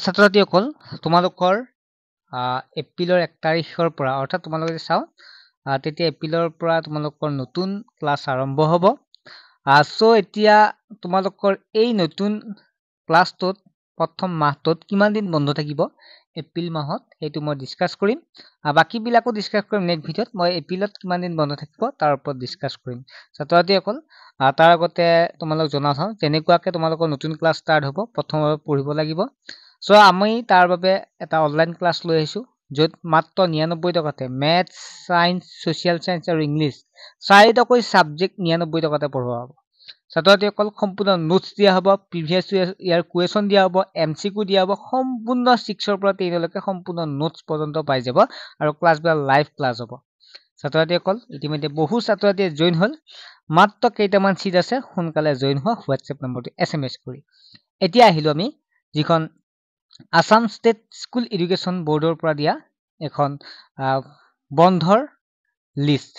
ছাত্ৰ ছাত্ৰীসকল তোমালোকৰ এপ্ৰিলৰ 1 তাৰিখৰ পৰা অৰ্থাৎ তোমালোকে চাও তেতিয়া এপ্ৰিলৰ পৰা তোমালোকৰ নতুন ক্লাছ আৰম্ভ হ'ব সো এতিয়া তোমালোকৰ এই নতুন ক্লাছটোত প্ৰথম মাহটোত কিমান দিন বন্ধ থাকিব এপ্ৰিল মাহত সেইটো মই ডিসকাস কৰিম বাকি বিলাকো ডিসকাস কৰিম নেক্সট ভিডিঅত মই এপ্ৰিলত কিমান দিন বন্ধ থাকিব তাৰ ওপৰত ডিসকাস কৰিম ছাত্ৰ ছাত্ৰীসকল তাৰ আগতে তোমালোক জনাও যেনেকুৱাকে তোমালোকৰ নতুন ক্লাছ ষ্টাৰ্ট হ'ব প্ৰথমবাৰ পঢ়িব লাগিব সো আমি তাৰ বাবে এটা অনলাইন ক্লাছ লৈ আহিছো যত মাত্ৰ 99 টকাতে ম্যাথ সায়েন্স সোশ্যাল সায়েন্স আৰু ইংলিশ চাৰিটাকৈ সাবজেক্ট 99 টকাতে পঢ়োৱা হ'ব ছাত্ৰ ছাত্ৰীসকল সম্পূৰ্ণ নোটস দিয়া হ'ব প্ৰিভিয়াস ইয়াৰ কোৱেশ্চন দিয়া হ'ব এমসিকিউ দিয়া হ'ব সম্পূৰ্ণ 6 ৰ পৰা 10 লৈকে সম্পূৰ্ণ নোটস পৰ্যন্ত পাই যাব আৰু ক্লাছবিলাক লাইভ ক্লাছ হ'ব ছাত্ৰ ছাত্ৰীসকল ইতিমধ্যে বহু ছাত্ৰ ছাত্ৰীয়ে জয়েন হল মাত্ৰ কেইটামান সিট আছে সোনকালে জয়েন হোৱা হোৱাটসএপ নম্বৰটো এসএমএস কৰি এতিয়া আহিলো আমি যিখন আসাম স্টেট স্কুল এডুকেশন বোৰ্ডৰ পৰা দিয়া এখন বন্ধৰ লিষ্ট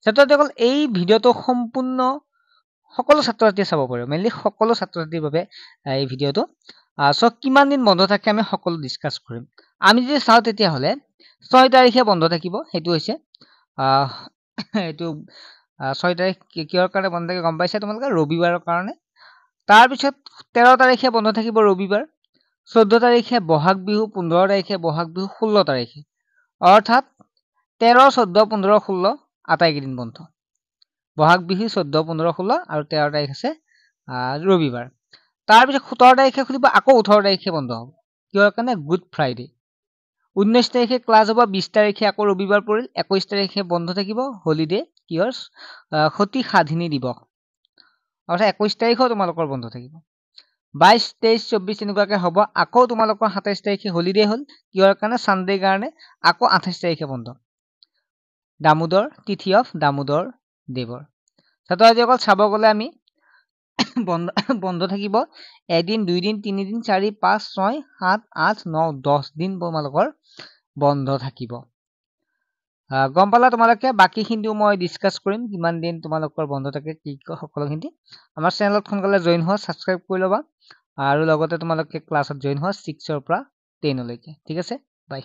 ছাত্ৰসকল এই ভিডিওটো সম্পূৰ্ণ সকলো ছাত্ৰ ছাত্ৰীয়ে চাব পাৰিব মেইনলি সকলো ছাত্ৰ ছাত্ৰীৰ বাবে এই ভিডিওটো সো কিমান দিন বন্ধ থাকে আমি সকলো ডিসকাস কৰিম আমি যদি চাও তেতিয়া হলে 6 তাৰিখে বন্ধ থাকিব হেতু হৈছে এটো 6 তাৰিখ কিহৰ কাৰণে বন্ধ থাকে গম পাইছা তোমালোকে ৰবিবাৰৰ কাৰণে তাৰ পিছত 13 তাৰিখে বন্ধ থাকিব ৰবিবাৰ 14 তাৰিখে বহাগ বিহু 15 তাৰিখে বহাগ বিহু 16 তাৰিখে অৰ্থাৎ 13 14 15 16 আটাইকেইদিন বন্ধ বহাগ বিহু 14 15 16 আৰু 13 তাৰিখ আছে ৰবিবাৰ তাৰ পিছত 17 তাৰিখে খুলিব আকৌ 18 তাৰিখে বন্ধ হ'ব কিহৰ কাৰণে গুড ফ্ৰাইডে 19 তাৰিখে ক্লাছ হ'ব 20 তাৰিখে আকৌ ৰবিবাৰ পৰিল 21 তাৰিখে বন্ধ থাকিব হলিডে কিহৰ সতি স্বাধীনী দিৱস অৰ্থাৎ 21 তাৰিখও তোমালোকৰ বন্ধ থাকিব 22 23 24 এনেকুৱাকে হ'ব আকৌ তোমালোকৰ 27 তাৰিখে হলিডে হল কিহৰ কাৰণে সানডে কাৰণে আকৌ 28 তাৰিখে বন্ধ দামোদৰ তিথি অফ দামোদৰ দেৱৰ ছাত্ৰসকল চাব গলে আমি বন্ধ থাকিব এদিন দুই দিন তিনি দিন 4 5 6 7 8 9 10 দিন তোমালোকৰ বন্ধ থাকিব গম পালা তোমালোকে বাকি খিনিও মই ডিসকাস কৰিম কিমান দিন তোমালোকৰ বন্ধ থাকে কি সকলোখিনি আমাৰ চেনেলত সোনকালে জয়েন হোৱা সাবস্ক্ৰাইব কৰি লবা আৰু লগতে তোমালোকে ক্লাছত জয়েন হোৱা 6 ৰ পৰা 10 লৈকে ঠিক আছে বাই